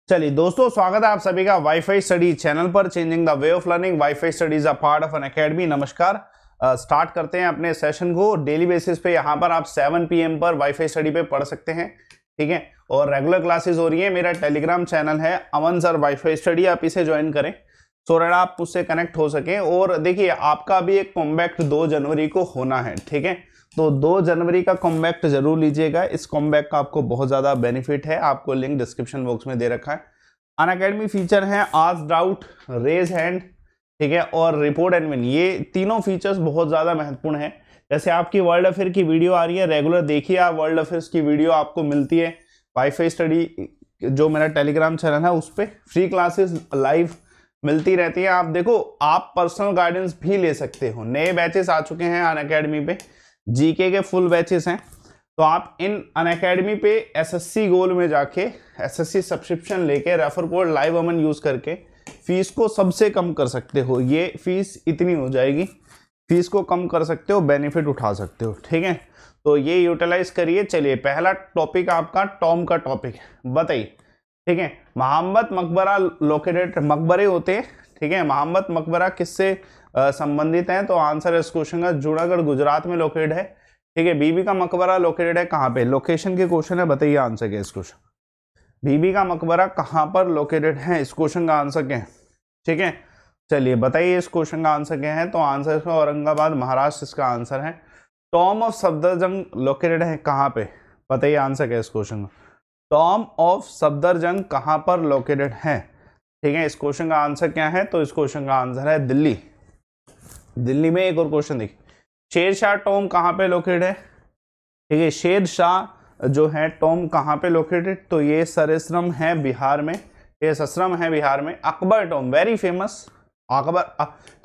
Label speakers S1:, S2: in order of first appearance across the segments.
S1: चलिए दोस्तों, स्वागत है आप सभी का वाईफाई स्टडी चैनल पर। Changing the way of learning, wifi studies a part of N academy. नमस्कार। स्टार्ट करते हैं अपने सेशन को। डेली बेसिस पे यहाँ पर आप 7 PM पर वाईफाई स्टडी पे पढ़ सकते हैं, ठीक है। और रेगुलर क्लासेस हो रही है। मेरा टेलीग्राम चैनल है अमन सर वाईफाई स्टडी, आप इसे ज्वाइन करें सो दैट आप उससे कनेक्ट हो सकें। और देखिए, आपका भी एक कॉम्बैक्ट 2 जनवरी को होना है, ठीक है। तो 2 जनवरी का कॉम्बैक्ट जरूर लीजिएगा। इस कॉम्बैक्ट का आपको बहुत ज्यादा बेनिफिट है। आपको लिंक डिस्क्रिप्शन बॉक्स में दे रखा है। अनअकैडमी फीचर है आस्क डाउट, रेज हैंड, ठीक है, और रिपोर्ट एंड विन। ये तीनों फीचर्स बहुत ज्यादा महत्वपूर्ण है। जैसे आपकी वर्ल्ड अफेयर की वीडियो आ रही है, रेगुलर देखिए आप। वर्ल्ड अफेयर्स की वीडियो आपको मिलती है वाईफाई स्टडी, जो मेरा टेलीग्राम चैनल है उस पर फ्री क्लासेस लाइव मिलती रहती है। आप देखो, आप पर्सनल गाइडेंस भी ले सकते हो। नए बैचेस आ चुके हैं अनअकैडमी पे, जीके के फुल बैचेस हैं। तो आप इन अनअकैडमी पे एसएससी गोल में जाके एसएससी सब्सक्रिप्शन लेके रेफर कोड लाइव अमन यूज करके फीस को सबसे कम कर सकते हो। ये फीस इतनी हो जाएगी, फीस को कम कर सकते हो, बेनिफिट उठा सकते हो, ठीक है। तो ये यूटिलाइज करिए। चलिए, पहला टॉपिक आपका टॉम का टॉपिक है, बताइए, ठीक है। मोहम्मद मकबरा लोकेटेड, मकबरे होते हैं, ठीक है। मोहम्मद मकबरा किससे संबंधित है? तो आंसर है इस क्वेश्चन का जूनागढ़ गुजरात में लोकेटेड है, ठीक है। बीबी का मकबरा लोकेटेड है कहाँ पे? लोकेशन के क्वेश्चन है, बताइए आंसर क्या है इस क्वेश्चन। बीबी का मकबरा कहाँ पर लोकेटेड है? इस क्वेश्चन का आंसर क्या है, ठीक है। चलिए बताइए इस क्वेश्चन का आंसर क्या है? तो आंसर इसका औरंगाबाद महाराष्ट्र इसका आंसर है। टॉम ऑफ सफदरजंग लोकेटेड है कहाँ पे? बताइए आंसर क्या है इस क्वेश्चन का। टॉम ऑफ सफदरजंग कहाँ पर लोकेटेड है, ठीक है। इस क्वेश्चन का आंसर क्या है? तो इस क्वेश्चन का आंसर है दिल्ली। दिल्ली में एक और क्वेश्चन देखिए, शेर शाह टॉम कहाँ पे लोकेटेड है, ठीक है। शेर शाह जो है टॉम कहाँ पे लोकेटेड? तो ये सरेसरम है बिहार में, ये ससरम है बिहार में। Akbar Tom very famous, Akbar,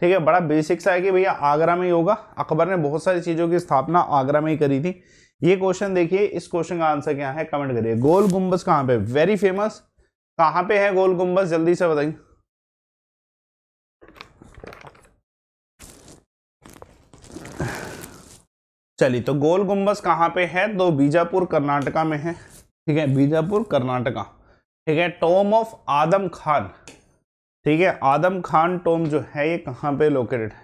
S1: ठीक है। बड़ा बेसिक सा है कि भैया आगरा में ही होगा। अकबर ने बहुत सारी चीजों की स्थापना आगरा में ही करी थी। ये क्वेश्चन देखिए, इस क्वेश्चन का आंसर क्या है कमेंट करिए। गोल गुम्बज कहाँ पे? वेरी फेमस, कहाँ पे है गोल गुम्बज? जल्दी से बताइए। चलिए, तो गोल गुम्बज कहाँ पे है? तो बीजापुर कर्नाटका में है, ठीक है। बीजापुर कर्नाटका, ठीक है। टॉम ऑफ आदम खान, ठीक है। आदम खान टॉम जो है ये कहाँ पे लोकेटेड है?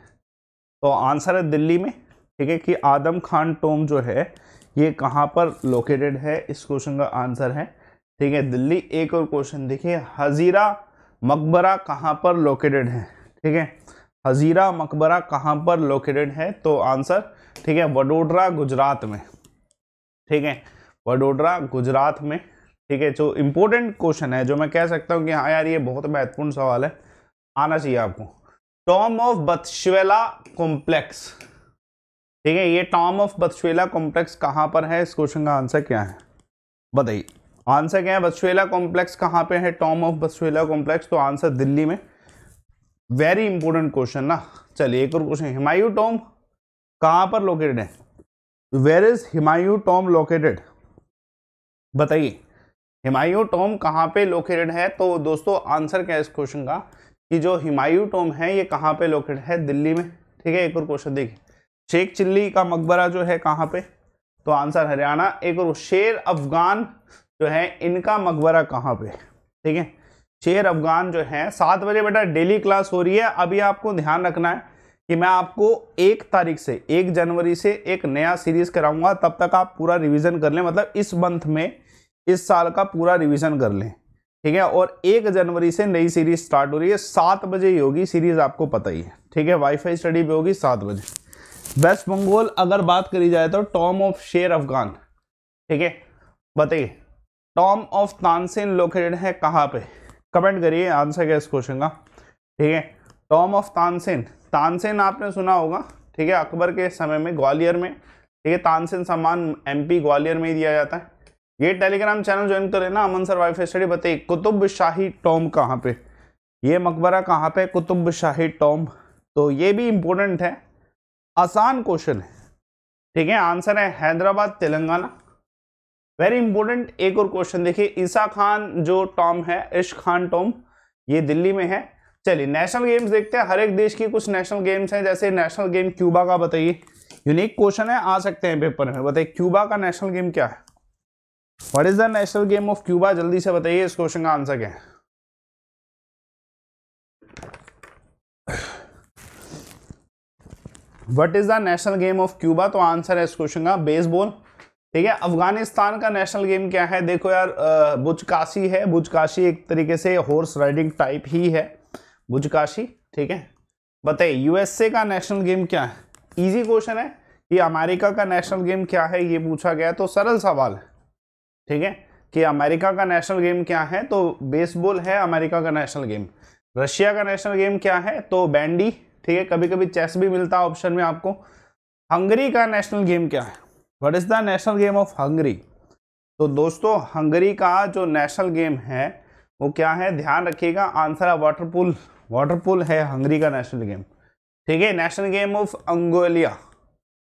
S1: तो आंसर है दिल्ली में, ठीक है। कि आदम खान टॉम जो है ये कहाँ पर लोकेटेड है? इस क्वेश्चन का आंसर है, ठीक है, दिल्ली। एक और क्वेश्चन देखिए, हजीरा मकबरा कहाँ पर लोकेटेड है, ठीक है। हजीरा मकबरा कहाँ पर लोकेटेड है? तो आंसर, ठीक है, वडोदरा गुजरात में, ठीक है। वडोदरा गुजरात में, ठीक है। जो इंपॉर्टेंट क्वेश्चन है, जो मैं कह सकता हूँ कि हाँ यार ये बहुत महत्वपूर्ण सवाल है, आना चाहिए आपको। टॉम ऑफ बथशेला कॉम्प्लेक्स, ठीक है। ये टॉम ऑफ बथशेला कॉम्प्लेक्स कहाँ पर है? इस क्वेश्चन का आंसर क्या है, बताइए आंसर क्या है। बथशेला कॉम्प्लेक्स कहाँ पे है? टॉम ऑफ बथशेला कॉम्प्लेक्स, तो आंसर दिल्ली में। वेरी इंपॉर्टेंट क्वेश्चन ना। चलिए एक और क्वेश्चन, हुमायूं टॉम कहाँ पर लोकेटेड है? Where is Humayun tomb located? बताइए हुमायूं टॉम कहाँ पे लोकेटेड है? तो दोस्तों आंसर क्या है इस क्वेश्चन का कि जो हुमायूं टॉम है ये कहाँ पे लोकेटेड है? दिल्ली में, ठीक है। एक और क्वेश्चन देखिए, शेख चिल्ली का मकबरा जो है कहाँ पे? तो आंसर हरियाणा। एक और, शेर अफगान जो है इनका मकबरा कहाँ पे, ठीक है। शेर अफगान जो है 7 बजे बेटा डेली क्लास हो रही है। अभी आपको ध्यान रखना है कि मैं आपको 1 तारीख से 1 जनवरी से एक नया सीरीज कराऊंगा। तब तक आप पूरा रिवीजन कर लें, मतलब इस मंथ में इस साल का पूरा रिवीजन कर लें, ठीक है। और 1 जनवरी से नई सीरीज स्टार्ट हो रही है, 7 बजे ही होगी सीरीज, आपको पता ही है, ठीक है। वाईफाई स्टडी पे होगी 7 बजे। वेस्ट बंगाल अगर बात करी जाए तो टॉम ऑफ शेर अफगान, ठीक है। बताइए टॉम ऑफ तानसेन लोकेटेड है कहाँ पे? कमेंट करिए आंसर क्या इस क्वेश्चन का, ठीक है। टॉम ऑफ तानसेन, तानसेन आपने सुना होगा, ठीक है। अकबर के समय में ग्वालियर में, ठीक है, तानसेन सम्मान एमपी ग्वालियर में ही दिया जाता है। ये टेलीग्राम चैनल ज्वाइन करें ना अमन सर वाईफाई स्टडी। बताइए कुतुब शाही टॉम कहाँ पे? ये मकबरा कहाँ पे? कुतुब शाही टॉम। तो ये भी इंपॉर्टेंट है, आसान क्वेश्चन है, ठीक है। आंसर है हैदराबाद तेलंगाना। Very important. एक और क्वेश्चन देखिए, ईसा खान जो टॉम है, इश्क खान टॉम, ये दिल्ली में है। चलिए नेशनल गेम्स देखते हैं। हर एक देश की कुछ नेशनल गेम्स हैं, जैसे नेशनल गेम क्यूबा का, बताइए। यूनिक क्वेश्चन है, आ सकते हैं पेपर में। बताइए क्यूबा का नेशनल गेम क्या है? What is the national game of Cuba? जल्दी से बताइए इस क्वेश्चन का आंसर क्या है। What is the national game of Cuba, तो आंसर है इस क्वेश्चन का बेसबॉल। ठीक है, अफगानिस्तान का नेशनल गेम क्या है, देखो यार बुजकाशी है। बुजकाशी एक तरीके से हॉर्स राइडिंग टाइप ही है बुजकाशी। ठीक है, बताइए यूएसए का नेशनल गेम क्या है। इजी क्वेश्चन है कि अमेरिका का नेशनल गेम क्या है, ये पूछा गया तो सरल सवाल है। ठीक है, कि अमेरिका का नेशनल गेम क्या है, तो बेसबॉल है अमेरिका का नेशनल गेम। रशिया का नेशनल गेम क्या है, तो बैंडी। ठीक है, कभी कभी चेस भी मिलता है ऑप्शन में आपको। हंगरी का नेशनल गेम क्या है, what is the national game of Hungary, तो दोस्तों हंगरी का जो नेशनल गेम है वो क्या है, ध्यान रखिएगा, आंसर है वाटरपूल। वाटरपूल है हंगरी का नेशनल गेम। ठीक है, नेशनल गेम ऑफ अंगोलिया,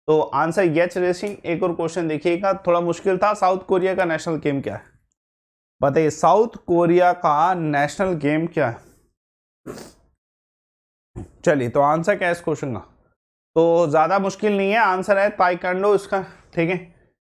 S1: तो आंसर येच रेसिंग। एक और क्वेश्चन देखिएगा, थोड़ा मुश्किल था, साउथ कोरिया का नेशनल गेम क्या है, बताइए साउथ कोरिया का नेशनल गेम क्या है। चलिए, तो आंसर क्या है इस क्वेश्चन का, तो ज्यादा मुश्किल नहीं है, आंसर है ताइक्वांडो इसका। ठीक है,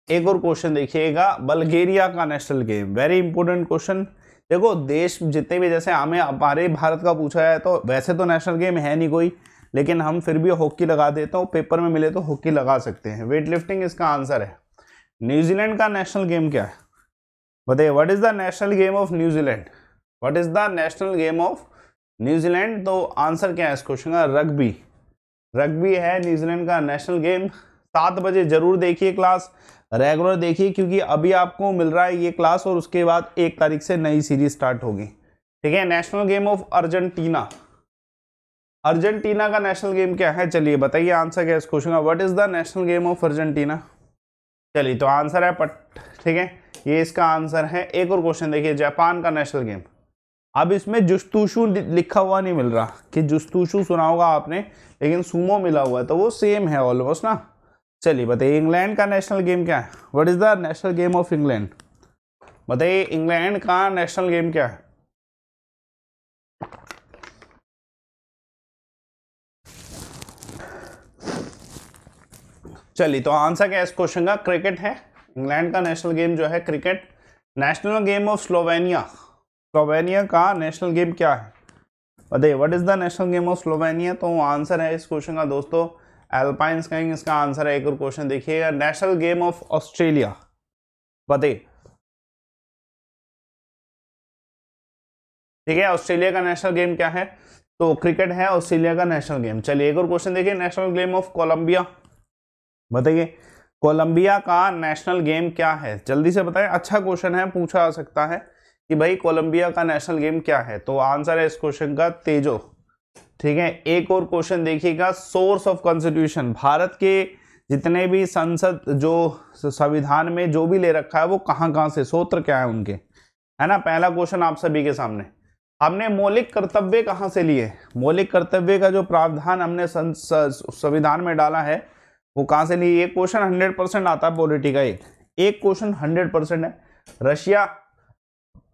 S1: एक और क्वेश्चन देखिएगा, बल्गेरिया का national game, very important question. देखो देश जितने भी, जैसे हमें हमारे भारत का पूछा है तो वैसे तो नेशनल गेम है नहीं कोई, लेकिन हम फिर भी हॉकी लगा देते हो, पेपर में मिले तो हॉकी लगा सकते हैं। वेट लिफ्टिंग इसका आंसर है। न्यूजीलैंड का नेशनल गेम क्या है, बताइए what is the national game of New Zealand, what is the national game of New Zealand, तो आंसर क्या है इस क्वेश्चन का, रग्बी। रग्बी है न्यूजीलैंड का नेशनल गेम। 7 बजे जरूर देखिए क्लास, रेगुलर देखिए, क्योंकि अभी आपको मिल रहा है ये क्लास और उसके बाद 1 तारीख से नई सीरीज स्टार्ट होगी। ठीक है, national game of Argentina, Argentina का नेशनल गेम क्या है, चलिए बताइए आंसर क्या है इस क्वेश्चन का, what is the national game of Argentina. चलिए, तो आंसर है ठीक है, ये इसका आंसर है। एक और क्वेश्चन देखिए, जापान का नेशनल गेम। अब इसमें जुस्तुशु लिखा हुआ नहीं मिल रहा, कि जुस्तुशु सुना होगा आपने, लेकिन सुमो मिला हुआ है, तो वो सेम है ऑलमोस्ट ना। चलिए बताइए इंग्लैंड का नेशनल गेम क्या है, what is the national game of England, बताइए इंग्लैंड का नेशनल गेम क्या है। चलिए, तो आंसर क्या है इस क्वेश्चन का, क्रिकेट है। इंग्लैंड का नेशनल गेम जो है cricket. National game of Slovenia, Slovenia का नेशनल गेम क्या है, बताइए what is the national game of Slovenia, तो आंसर है इस क्वेश्चन का दोस्तों एल्पाइन स्काइंग, इसका आंसर है। एक और क्वेश्चन देखिएगा, नेशनल गेम ऑफ ऑस्ट्रेलिया, बताइए। ठीक है, ऑस्ट्रेलिया का नेशनल गेम क्या है, तो क्रिकेट है ऑस्ट्रेलिया का नेशनल गेम। चलिए, एक और क्वेश्चन देखिए, नेशनल गेम ऑफ कोलंबिया, बताइए कोलंबिया का नेशनल गेम क्या है, जल्दी से बताएं, अच्छा क्वेश्चन है, पूछा जा सकता है कि भाई कोलंबिया का नेशनल गेम क्या है, तो आंसर है इस क्वेश्चन का तेजो। ठीक है, एक और क्वेश्चन देखिएगा, सोर्स ऑफ कॉन्स्टिट्यूशन, भारत के जितने भी संसद जो संविधान में जो भी ले रखा है वो कहाँ से, सूत्र क्या है उनके, है ना। पहला क्वेश्चन आप सभी के सामने, हमने मौलिक कर्तव्य कहाँ से लिए, मौलिक कर्तव्य का जो प्रावधान हमने संविधान में डाला है वो कहाँ से लिए। ये क्वेश्चन 100% आता है पॉलिटी का, एक क्वेश्चन 100% है। रशिया,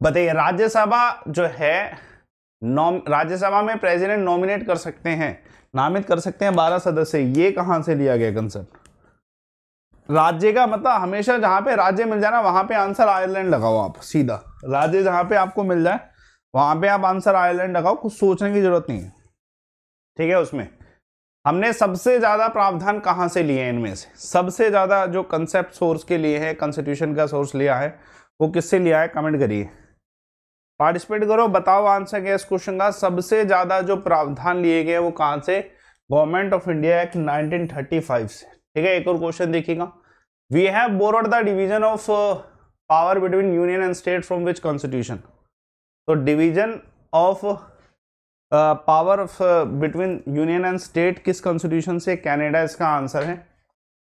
S1: बताइए राज्यसभा जो है, राज्यसभा में प्रेसिडेंट नॉमिनेट कर सकते हैं, नामित कर सकते हैं 12 सदस्य, ये कहां से लिया गया कंसेप्ट। राज्य का मतलब हमेशा जहां पे राज्य मिल जाए ना वहां पे आंसर आयरलैंड लगाओ आप, सीधा राज्य जहां पे आपको मिल जाए वहां पे आप आंसर आयरलैंड लगाओ, कुछ सोचने की जरूरत नहीं है। ठीक है, उसमें हमने सबसे ज्यादा प्रावधान कहां से लिए, इनमें से सबसे ज्यादा जो कंसेप्ट सोर्स के लिए है, कॉन्स्टिट्यूशन का सोर्स लिया है, वो किससे लिया है, कमेंट करिए, पार्टिसिपेट करो, बताओ आंसर क्या इस क्वेश्चन का। सबसे ज्यादा जो प्रावधान लिए गए वो कहां से, गवर्नमेंट ऑफ इंडिया एक्ट 1935 से। ठीक है, एक और क्वेश्चन देखिएगा, we have borrowed the division of power between union and state from which constitution, तो division of power of between union and state किस कॉन्स्टिट्यूशन से, कनाडा इसका आंसर है,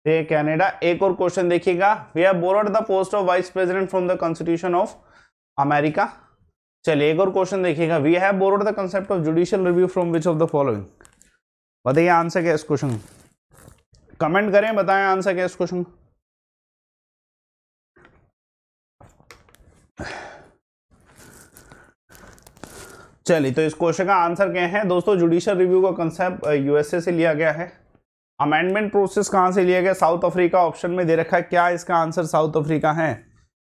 S1: ये कनाडा। एक और क्वेश्चन देखिएगा, we have borrowed the post of vice president from the constitution of America. चलिए, एक और क्वेश्चन देखिएगा, we have borrowed the concept of judicial review from which of the following, बताइए आंसर क्या इस क्वेश्चन, कमेंट करें, बताएं आंसर क्या इस क्वेश्चन। चलिए, तो इस क्वेश्चन का आंसर क्या है दोस्तों, जुडिशियल रिव्यू का कंसेप्ट यूएसए से लिया गया है। अमेंडमेंट प्रोसेस कहां से लिया गया, साउथ अफ्रीका ऑप्शन में दे रखा है, क्या इसका आंसर साउथ अफ्रीका है,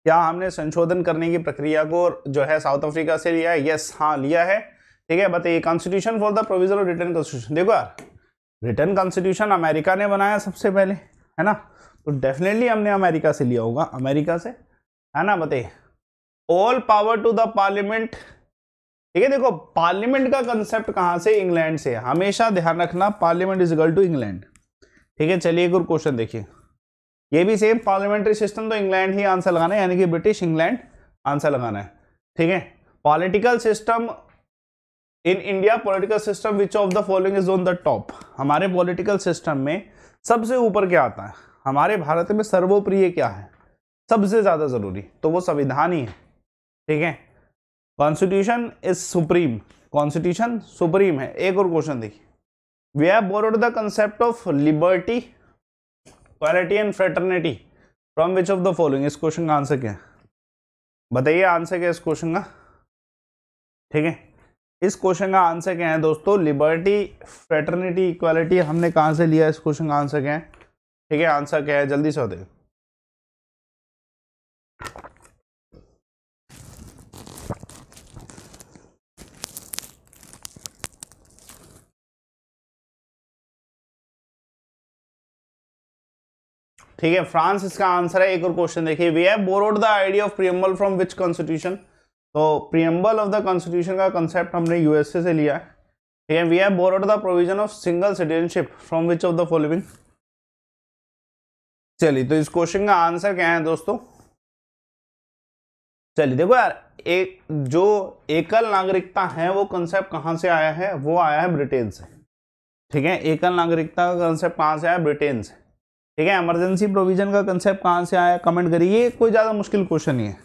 S1: क्या हमने संशोधन करने की प्रक्रिया को जो है साउथ अफ्रीका से लिया है, यस हाँ लिया है। ठीक है, बताइए constitution for the provision of written constitution, देखो यार रिटन कॉन्स्टिट्यूशन अमेरिका ने बनाया सबसे पहले, है ना, तो डेफिनेटली हमने अमेरिका से लिया होगा, अमेरिका से, है ना। बताइए, all power to the parliament, ठीक है। देखो पार्लियामेंट का कंसेप्ट कहां से, इंग्लैंड से, हमेशा ध्यान रखना parliament is equal to England, ठीक है। चलिए एक और क्वेश्चन देखिए, ये भी सेम पार्लियामेंट्री सिस्टम, तो इंग्लैंड ही आंसर लगाना है, यानी कि ब्रिटिश इंग्लैंड आंसर लगाना है, ठीक है। Political system in India, political system which of the following is on the top, हमारे पॉलिटिकल सिस्टम में सबसे ऊपर क्या आता है, हमारे भारत में सर्वोप्रिय क्या है, सबसे ज्यादा जरूरी, तो वो संविधान ही है, ठीक है। Constitution is supreme, constitution supreme है। एक और क्वेश्चन देखिए, we have borrowed the concept of liberty, equality and fraternity from which of the following, इस क्वेश्चन का आंसर क्या है, बताइए आंसर क्या है इस क्वेश्चन का, ठीक है। इस क्वेश्चन का आंसर क्या है दोस्तों, लिबर्टी, फ्रेटर्निटी, इक्वालिटी, हमने कहां से लिया, इस क्वेश्चन का आंसर क्या है, ठीक है। आंसर क्या है, जल्दी से बताइए। ठीक है, फ्रांस इसका आंसर है। एक और क्वेश्चन देखिए, we have borrowed the idea of preamble from which constitution, तो प्रियम्बल ऑफ द कॉन्स्टिट्यूशन का कंसेप्ट हमने यूएसए से लिया है, ठीक है। We have borrowed the provision of single citizenship from which of the following, चलिए तो इस क्वेश्चन का आंसर क्या है दोस्तों, चलिए देखो यार, एक जो एकल नागरिकता है वो कंसेप्ट कहां से आया है, वो आया है ब्रिटेन से, ठीक है। एकल नागरिकता का कंसेप्ट कहां से आया, ब्रिटेन से, ठीक है। इमरजेंसी प्रोविजन का कंसेप्ट कहां से आया, कमेंट करिए, ये कोई ज्यादा मुश्किल क्वेश्चन नहीं है,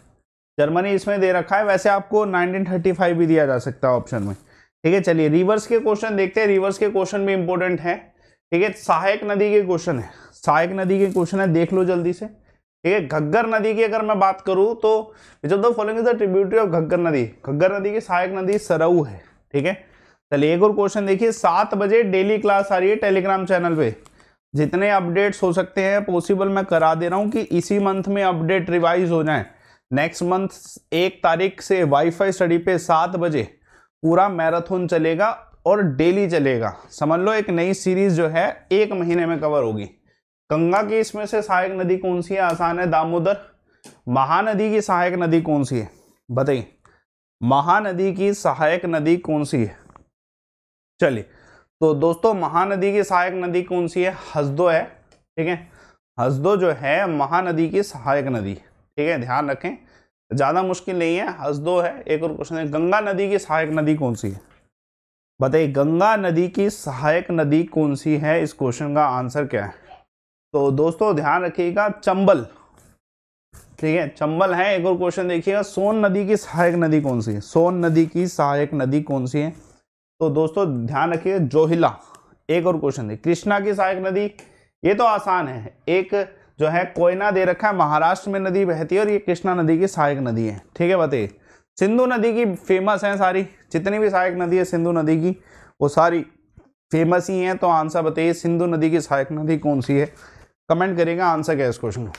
S1: जर्मनी इसमें दे रखा है, वैसे आपको 1935 भी दिया जा सकता है ऑप्शन में, ठीक है। चलिए रिवर्स के क्वेश्चन देखते हैं, रिवर्स के क्वेश्चन भी इंपॉर्टेंट है, ठीक है। सहायक नदी के क्वेश्चन है, सहायक नदी के क्वेश्चन है, देख लो जल्दी से, ठीक है। घग्गर नदी की अगर मैं बात करूं तो विच of the following is the tributary of Ghaggar नदी, घग्गर नदी की सहायक नदी सरऊ है, ठीक है। चलिए एक और क्वेश्चन देखिए, 7 बजे डेली क्लास आ रही है टेलीग्राम चैनल पे, जितने अपडेट्स हो सकते हैं पॉसिबल मैं करा दे रहा हूं कि इसी मंथ में अपडेट रिवाइज हो जाए, नेक्स्ट मंथ 1 तारीख से वाईफाई स्टडी पे 7 बजे पूरा मैराथन चलेगा और डेली चलेगा, समझ लो एक नई सीरीज जो है 1 महीने में कवर होगी। गंगा की इसमें से सहायक नदी कौन सी है, आसान है, दामोदर। महानदी की सहायक नदी कौन सी है, बताइए, महानदी की सहायक नदी कौन सी है, चलिए तो दोस्तों महानदी की सहायक नदी कौन सी है, हसदो है, ठीक है। हसदो जो है महानदी की सहायक नदी, ठीक है, ध्यान रखें, ज्यादा मुश्किल नहीं है, हसदो है। एक और क्वेश्चन है, गंगा नदी की सहायक नदी कौन सी है, बताइए, गंगा नदी की सहायक नदी कौन सी है, इस क्वेश्चन का आंसर क्या है, तो दोस्तों ध्यान रखिएगा, चंबल, ठीक है, चंबल है। एक और क्वेश्चन देखिएगा, सोन नदी की सहायक नदी कौन सी है, सोन नदी की सहायक नदी कौन सी है, तो दोस्तों ध्यान रखिए, जोहिला। एक और क्वेश्चन है, कृष्णा की सहायक नदी, ये तो आसान है, एक जो है कोयना दे रखा है, महाराष्ट्र में नदी बहती है और ये कृष्णा नदी की सहायक नदी है, ठीक है। बताइए, सिंधु नदी की फेमस है सारी, जितनी भी सहायक नदी है सिंधु नदी की वो सारी फेमस ही है, तो आंसर बताइए, सिंधु नदी की सहायक नदी कौन सी है, कमेंट करिएगा आंसर क्या है इस क्वेश्चन का।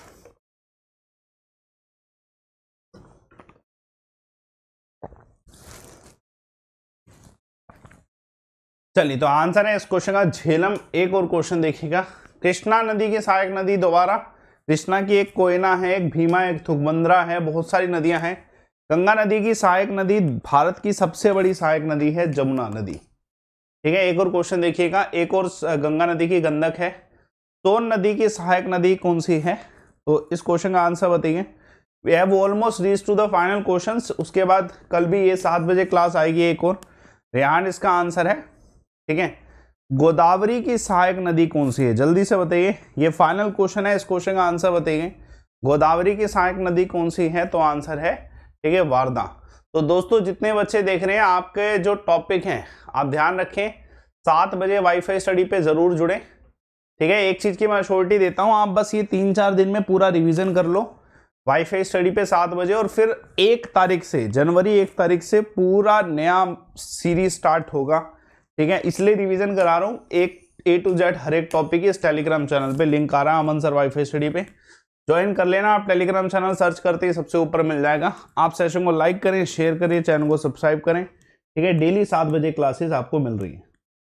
S1: चलिए तो आंसर है इस क्वेश्चन का झेलम। एक और क्वेश्चन देखिएगा, कृष्णा नदी की सहायक नदी, दोबारा कृष्णा की एक कोयना है, एक भीमा, एक थुगबंद्रा है, बहुत सारी नदियां हैं। गंगा नदी की सहायक नदी, भारत की सबसे बड़ी सहायक नदी है जमुना नदी, ठीक है। एक और क्वेश्चन देखिएगा, एक और गंगा नदी की गंडक है। सोन नदी की सहायक नदी कौन सी है, तो इस क्वेश्चन का आंसर बताइए। We have almost reach to the final questions, उसके बाद कल भी ये 7 बजे क्लास आएगी एक और, रेहान इसका आंसर है, ठीक है। गोदावरी की सहायक नदी कौन सी है, जल्दी से बताइए, ये फाइनल क्वेश्चन है, इस क्वेश्चन का आंसर बताइए, गोदावरी की सहायक नदी कौन सी है, तो आंसर है, ठीक है, वारदा। तो दोस्तों जितने बच्चे देख रहे हैं, आपके जो टॉपिक हैं आप ध्यान रखें, 7 बजे वाईफाई स्टडी पे जरूर जुड़े, ठीक है। एक चीज की मैं अश्योरिटी देता हूं, आप बस ये 3-4 दिन में पूरा रिवीजन कर लो वाईफाई स्टडी पे 7 बजे, और फिर 1 तारीख से, जनवरी 1 तारीख से पूरा नया सीरीज स्टार्ट होगा, ठीक है। इसलिए रिवीजन करा रहा हूँ, एक A to Z हर एक टॉपिक इस टेलीग्राम चैनल पे लिंक आ रहा है, अमन सर वाईफाई स्टडी पे ज्वाइन कर लेना। आप टेलीग्राम चैनल सर्च करते ही सबसे ऊपर मिल जाएगा। आप सेशन को लाइक करें, शेयर करें, चैनल को सब्सक्राइब करें, ठीक है। डेली 7 बजे क्लासेस आपको मिल रही है।